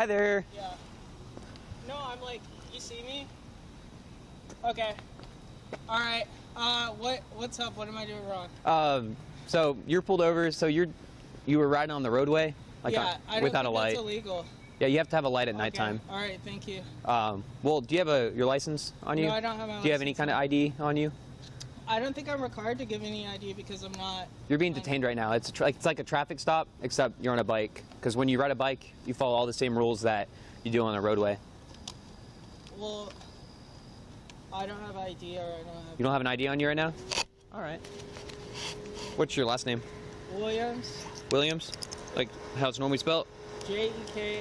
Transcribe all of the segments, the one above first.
Hi there. Yeah. No, I'm like, you see me? Okay. All right. What's up? What am I doing wrong? So you're pulled over. So you were riding on the roadway, like yeah, I don't without think a light. That's illegal. Yeah, you have to have a light at nighttime. All right, thank you. Well, do you have your license on you? No, I don't have my license. Do you have any kind of ID on you? I don't think I'm required to give any ID because I'm not. You're being detained right now. It's like a traffic stop, except you're on a bike. Because when you ride a bike, you follow all the same rules that you do on a roadway. Well, I don't have ID, or I don't have. You don't have an ID on you right now? All right. What's your last name? Williams. Williams? Like how it's normally spelled? Jekhari.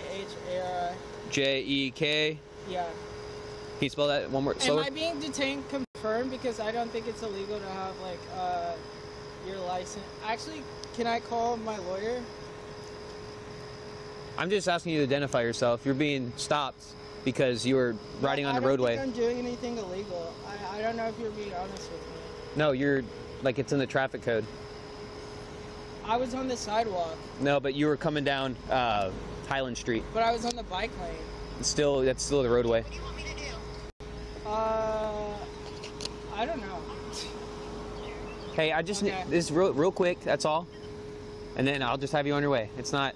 Jek. Yeah. Can you spell that one more slower? Am I being detained confirmed? Because I don't think it's illegal to have like your license. Actually, can I call my lawyer? I'm just asking you to identify yourself. You're being stopped because you were riding on the roadway. I don't think I'm doing anything illegal. I don't know if you're being honest with me. No, you're like it's in the traffic code. I was on the sidewalk. No, but you were coming down Highland Street. But I was on the bike lane. That's still the roadway. What do you want me to do? I don't know. Hey, I just need this real quick. That's all, and then I'll just have you on your way. It's not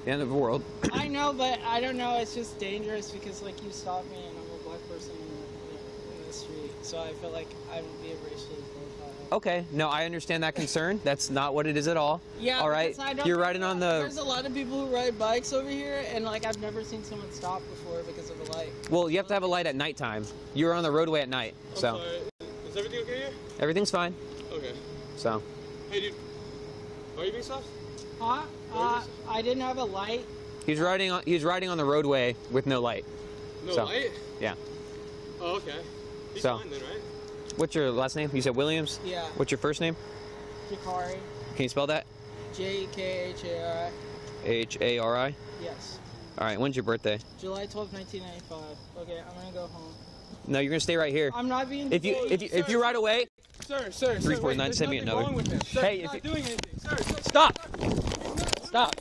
the end of the world. I know, but I don't know. It's just dangerous because like you stopped me and I'm a black person in the street, so I feel like I'm being racially profiled. Okay, no, I understand that concern. That's not what it is at all. Yeah, all right. You're riding on the. There's a lot of people who ride bikes over here, and like I've never seen someone stop before because of a light. Well, you have to have a light at nighttime. You're on the roadway at night, so. I'm sorry. Is everything okay here? Everything's fine. Okay. So. Hey, dude. Are you being stopped? Huh? I didn't have a light. He's riding on the roadway with no light. No so, light? Yeah. Oh, okay. He's so, fine then, right? What's your last name? You said Williams? Yeah. What's your first name? Jekhari. Can you spell that? Jekhari. Hari? Yes. All right, when's your birthday? July 12, 1995. Okay, I'm gonna go home. No, you're gonna stay right here. I'm not being. If you ride away. Sir. 349, send me another. Sir, hey, if doing anything. Sir, stop! Stop!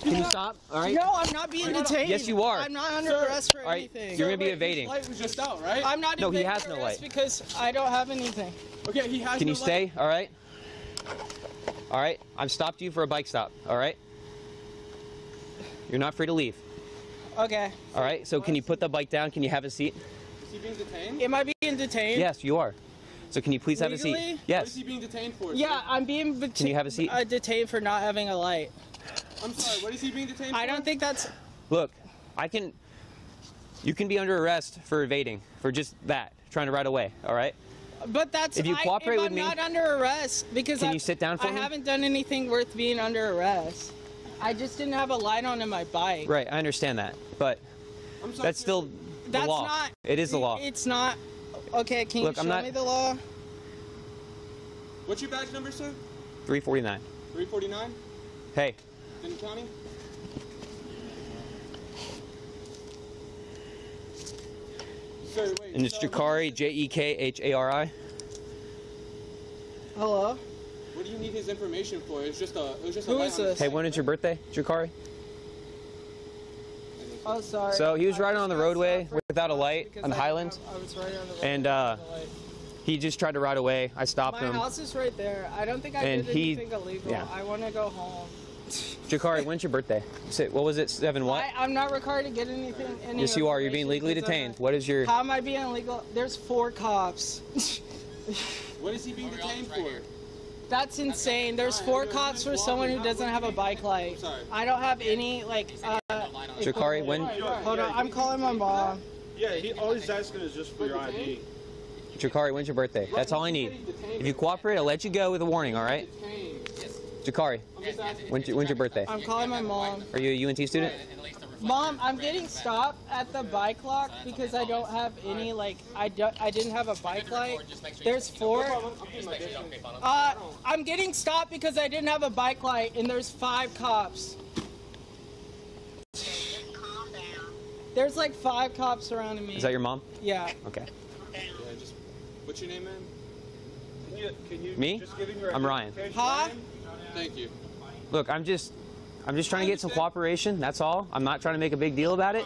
Can you stop? All right. No, I'm not being detained. Yes, you are. I'm not under arrest for anything. You're gonna be evading. Light was just out, right? I'm not. No, he has no arrest light because I don't have anything. Okay, he has. Can no you stay? light. All right. All right. I've stopped you for a bike stop. All right. You're not free to leave. Okay. All right. So can you put the bike down? Can you have a seat? Is he being detained? Am I being detained? Yes, you are. So can you please have a seat? Legally? Yes. What is he being detained for? Yeah, I'm being Can you have a seat? detained for not having a light. I'm sorry, what is he being detained for? I don't think that's... Look, you can be under arrest for evading, for just that, trying to ride away, all right? But that's... If you cooperate with me... I'm not under arrest because Can you sit down for I me? haven't done anything worth being under arrest. I just didn't have a light on in my bike. Right, I understand that, but I'm sorry, that's still the law. Not... It is the law. It's not... Okay, can you show me the law? What's your badge number, sir? 349. 349? Hey. Denton County? Sir, wait. And it's Jekhari, Jekhari. Hello? What do you need his information for? It was just a Who is this? Hey, when is your birthday, Jekhari? Oh, sorry. So he was riding on the roadway without a light on the Highlands. I was riding on the road and without a light. he just tried to ride away. I stopped him. My house is right there. I don't think I And did anything illegal. yeah. I want to go home. Jekhari, when's your birthday? What was it? 7 what? I'm not required to get anything. Yes, you are. You're being legally detained. What is your... How am I being illegal? There's 4 cops. What is he being detained for? That's insane. There's 4 cops for someone who doesn't have a bike light. I don't have any, like, Jekhari, when... Hold on, I'm calling my mom. Yeah, all he's asking is just for your ID. Jekhari, when's your birthday? That's all I need. If you cooperate, I'll let you go with a warning, all right? Jekhari, when's your birthday? I'm calling my mom. Are you a UNT student? Mom, I'm getting stopped at the bike lock because I don't have any, like, I didn't have a bike light. There's 4. I'm getting stopped because I didn't have a bike light, and there's 5 cops. Calm down. There's like 5 cops surrounding me. Is that your mom? Yeah. Okay. Yeah, just... What's your name, man? Can you Me? just give him your I'm Ryan. Huh? Thank you. Look, I'm just trying to get some cooperation. That's all. I'm not trying to make a big deal about it.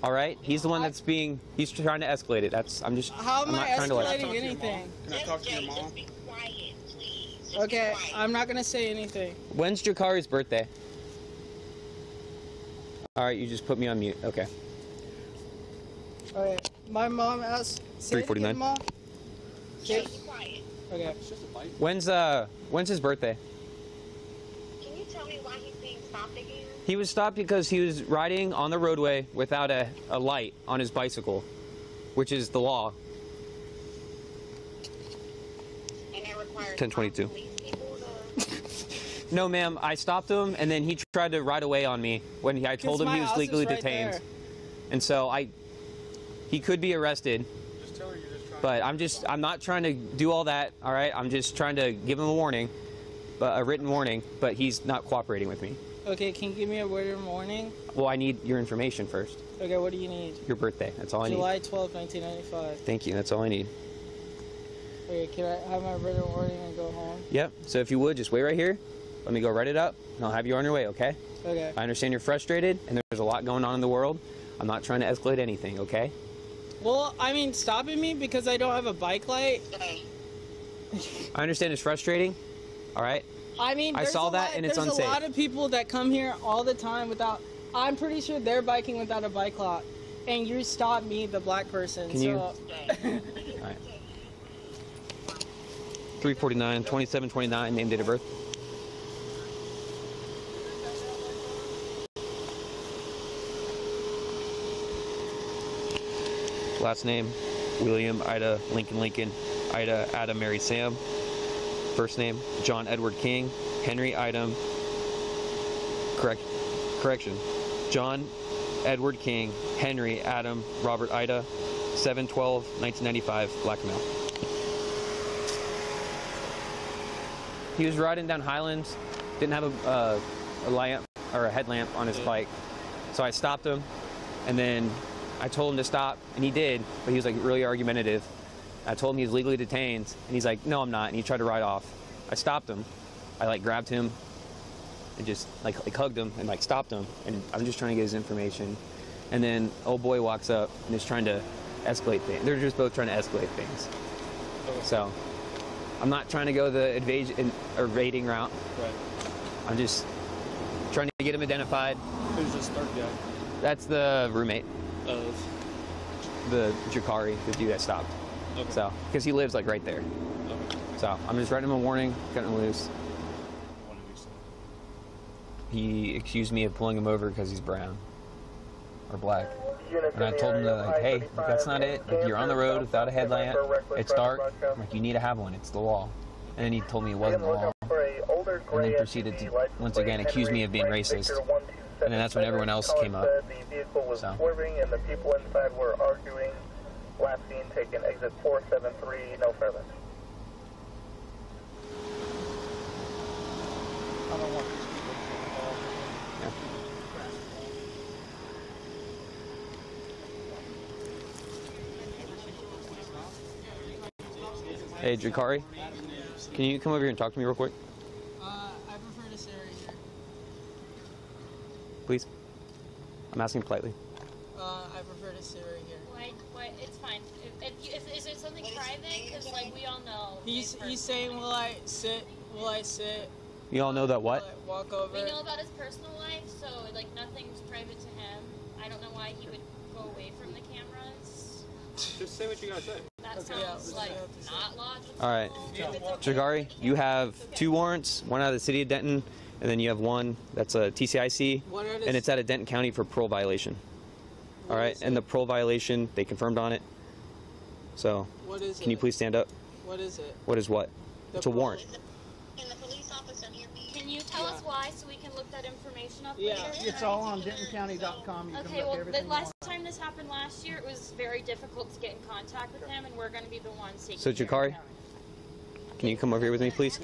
All right. He's the one that's being. He's trying to escalate it. I'm just. How am I not trying to escalating anything? Can I talk to your mom? Just be quiet, please. Just Okay, be quiet. I'm not gonna say anything. When's Jekhari's birthday? All right. You just put me on mute. Okay. Okay, my mom asked. Say it 3:49. again, Mom. Just be quiet. Okay. It's just a bike. When's his birthday? Can you tell me why he's being stopped again? He was stopped because he was riding on the roadway without a light on his bicycle, which is the law. And that requires 10:22. police people to... No, ma'am. I stopped him, and then he tried to ride away on me when I told him he was legally detained. And so he could be arrested. Just tell her you're just trying. But I'm not trying to do all that. All right. I'm just trying to give him a warning, a written warning. But he's not cooperating with me. Okay, can you give me a written warning? Well, I need your information first. Okay, what do you need? Your birthday. That's all I need. July 12, 1995. Thank you. That's all I need. Okay, can I have my written warning and go home? Yep. So if you would, just wait right here. Let me go write it up, and I'll have you on your way, okay? Okay. I understand you're frustrated, and there's a lot going on in the world. I'm not trying to escalate anything, okay? Well, I mean, stopping me because I don't have a bike light. I understand it's frustrating, all right? I mean, I saw that, and it's there's unsafe. a lot of people that come here all the time without. I'm pretty sure they're biking without a bike lock, and you stopped me, the black person. Can you- All right. 349, 2729, name, date of birth. Last name, William, Ida, Lincoln, Ida, Adam, Mary, Sam. First name, John Edward King, Henry, Item, correction, John Edward King, Henry, Adam, Robert, Ida, 7/12/1995, black male. He was riding down Highlands, didn't have a lamp or a headlamp on his bike, so I stopped him, and then I told him to stop, and he did, but he was like really argumentative. I told him he was legally detained, and he's like, no, I'm not, and he tried to ride off. I stopped him. I like grabbed him and just like hugged him and like stopped him, and I'm just trying to get his information. And then old boy walks up and is trying to escalate things. They're just both trying to escalate things. So I'm not trying to go the evading route. Right. I'm just trying to get him identified. Who's this third guy? That's the roommate, Of. the Jekhari, the dude that stopped. Okay. So, because he lives like right there. Okay. So I'm just writing him a warning, cutting him loose. What did he say? He accused me of pulling him over because he's brown or black. And I told him that, like, hey, that's not it. Like, you're on the road without a headlamp. It's dark. Like, you need to have one. It's the law. And then he told me it wasn't the law. And then proceeded to, once again, accuse me of being racist. And then that's when everyone else came up. The vehicle was swerving and the people inside were arguing. Last seen taken exit 473, no further. I don't want these people to get involved. Hey, Jekhari, can you come over here and talk to me real quick, I prefer to stay right here. please? I'm asking politely. I prefer to stay right here. Why, it's fine. Is it something private? Because, like, we all know. He's saying, will I sit? Will I sit? You all know that Will what? I walk over? We know about his personal life, so, like, nothing's private to him. I don't know why he would go away from the cameras. Just say what you gotta say. That Okay, yeah, sounds, let's like, see what to say. not logical. All right. Jekhari, you have 2 warrants, one out of the city of Denton, and then you have one that's a TCIC, What are the and it's out of Denton County for parole violation. All right, and the parole violation, they confirmed on it. So, What is can you it? please stand up? What is it? What is what? The It's a parole. warrant. Can the police officer hear me? Can you tell us why so we can look that information up Yeah. later? It's all on DentonCounty.com. You can Okay, look well, the everything last you want. time this happened last year, it was very difficult to get in contact with him, and we're going to be the ones taking So, care of Jekhari, can you come over here with me, please?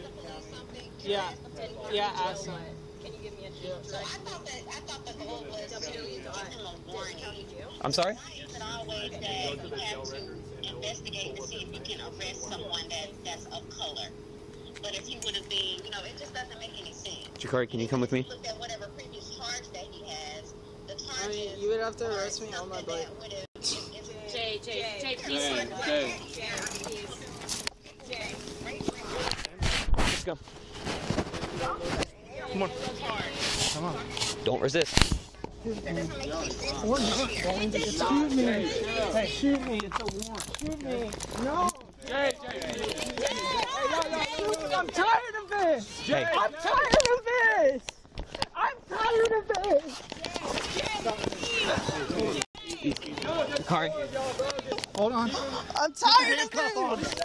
Yeah. Yeah, ask him. Can you give me a So I thought the goal was to give him a warning. I'm sorry? Why is it always that you have to investigate to see if you can arrest someone that's of color? But if he would have been, it just doesn't make any sense. Jekhari, can you come with me? Looked at whatever previous I mean, you would have to arrest me on my bike. Jay, please. Jay. Let's go. Come on. Come on. Don't resist. We're not going to shoot me. Hey, shoot me. It's a warrant. Shoot me. No. Jay. I'm tired of this. Hey. I'm tired of this. I'm tired of this. Jekhari. Hold on. I'm tired of this.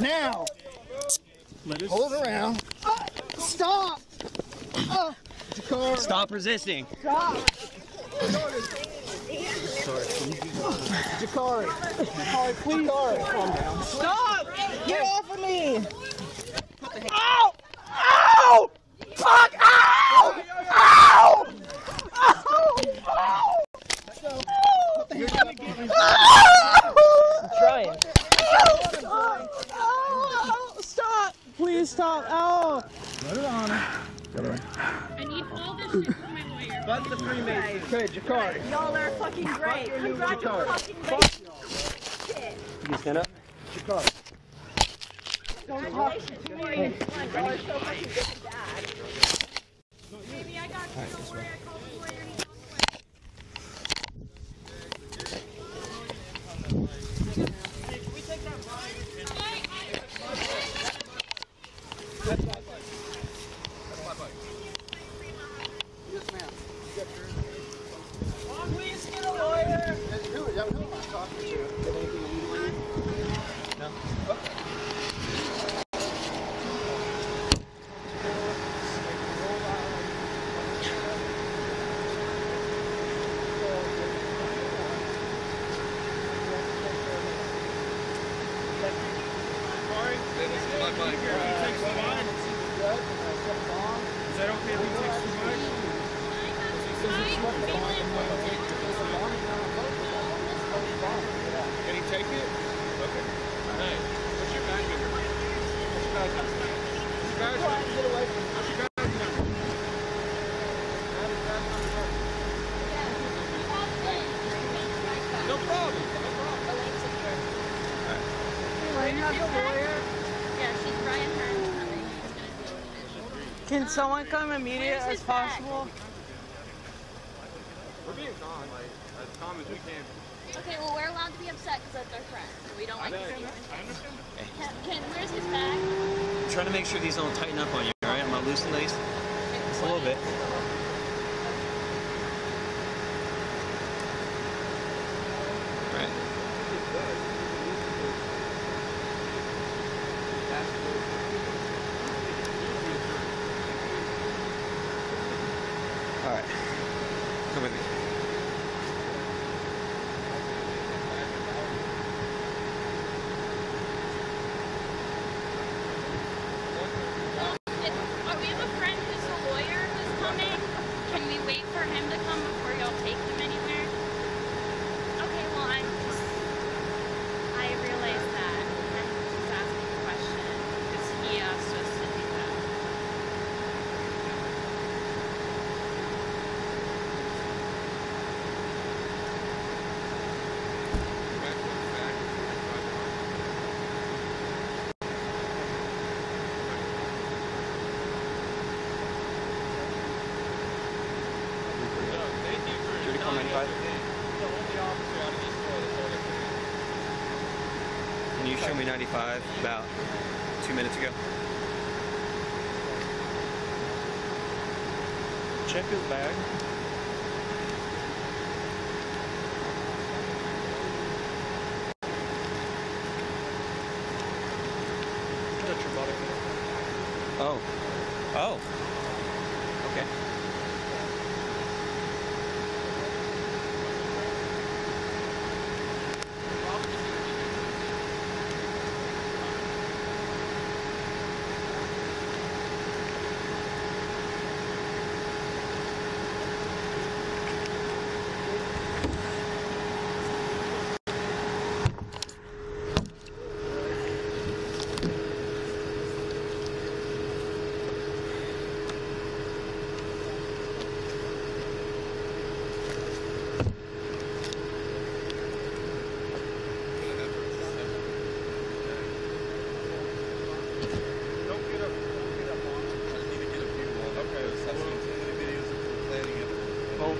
Now. Hold around. Stop. Jekhari. Stop resisting. Stop. Jekhari. Jekhari, please. Calm down. Stop. Get off of me. Ow! Ow! Fuck! Ow! Ow! Ow! You're gonna get me. I'm trying. Stop! Please stop! Ow! Let it on her. I need all this shit from my lawyer. But the Freemasons. Okay, Jekhari. Y'all are fucking great. Jekhari. Shit. You stand up. Jekhari. Congratulations. Y'all are so fucking good and bad. Baby, I got you. Don't worry. I called the lawyer. He's on the way. Can we take that ride? That's my bike. That's my bike. Yes, ma'am. Please get a lawyer. Who am I talking to? Did anything illegal in you? No. Okay. Is that okay if he takes too much? Can he take it? Okay. Hey, what's your badge number? What's your badge number? What's your badge number? What's your badge number? No problem. No problem. Yeah, she's Brian Hearn's coming. Can someone come immediate as possible? We're being calm, like, as calm as we can. Okay, well, we're allowed to be upset because that's our friend. We don't like to see him. I understand. Where's his bag? I'm trying to make sure these don't tighten up on you, alright? I'm not loosening these. Just a little bit. Alright. Alright. Come with me. Are we have a friend who's a lawyer who's coming? Can we wait for him to come before y'all take him anywhere? Okay, well, I realize that. I'm just asking a question because he asked us to do that. Can you show me 95 about 2 minutes ago? Check his bag. Touch your body. Oh. Oh. Okay.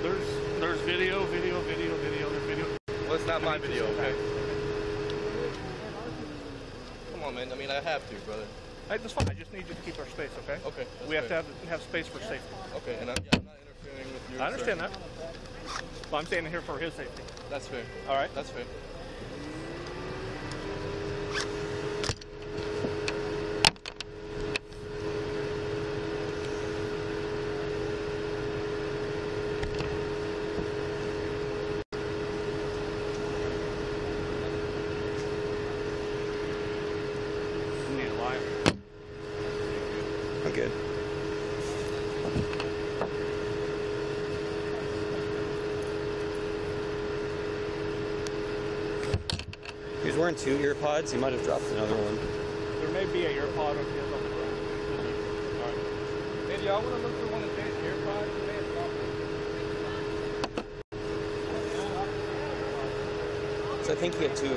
There's video. There's video. Well, it's not my video, okay? Come on, man. I mean, I have to, brother. Hey, that's fine. I just need you to keep our space, okay? Okay. We have to have space for safety. Okay, and I'm not interfering with your. I understand that. Well, I'm standing here for his safety. That's fair. All right. That's fair. I'm good. He was wearing 2 ear pods. He might have dropped another one. There may be an ear pod on his on the ground. All right. Hey, do y'all want to look for one of Jay's AirPods? So I think he had 2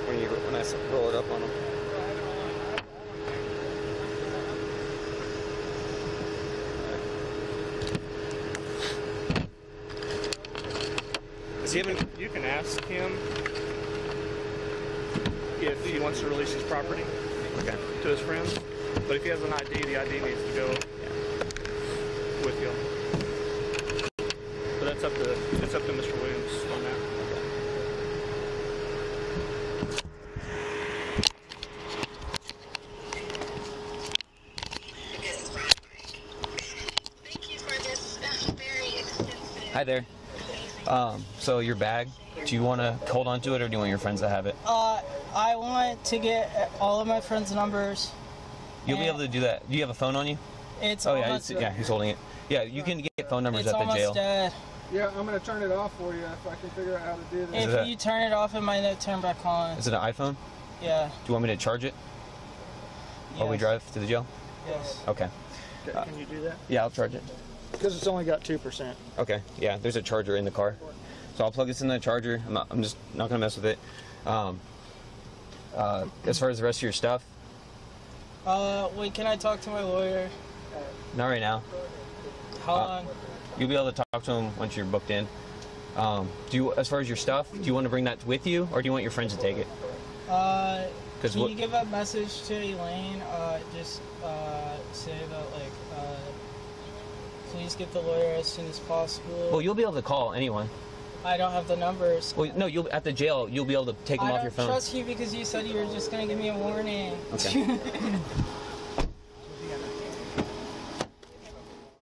when I roll it up on him. You can ask him if he wants to release his property to his friends. But if he has an ID, the ID needs to go with you. But it's up to Mr. Williams on that. Thank you for this very extensive. Hi there. So your bag, do you want to hold on to it or do you want your friends to have it? I want to get all of my friends' numbers. You'll be able to do that. Do you have a phone on you? It's Oh yeah, he's holding it. Yeah, you can get phone numbers it's at the jail. almost dead. Yeah, I'm going to turn it off for you if I can figure out how to do this. If you turn it off, it might not turn back on. Is it an iPhone? Yeah. Do you want me to charge it while we drive to the jail? Yes. Okay. Can you do that? Yeah, I'll charge it. Because it's only got 2%. Okay. Yeah, there's a charger in the car. So I'll plug this in the charger. I'm just not gonna mess with it. As far as the rest of your stuff, Wait, can I talk to my lawyer? not right now. How long? You'll be able to talk to him once you're booked in. As far as your stuff, do you want to bring that with you, or do you want your friends to take it? Can you give a message to Elaine? Just say that please get the lawyer as soon as possible. Well, you'll be able to call anyone. I don't have the numbers. Well, no, at the jail, you'll be able to take them off your phone. I don't trust you because you said you were just gonna give me a warning. Okay.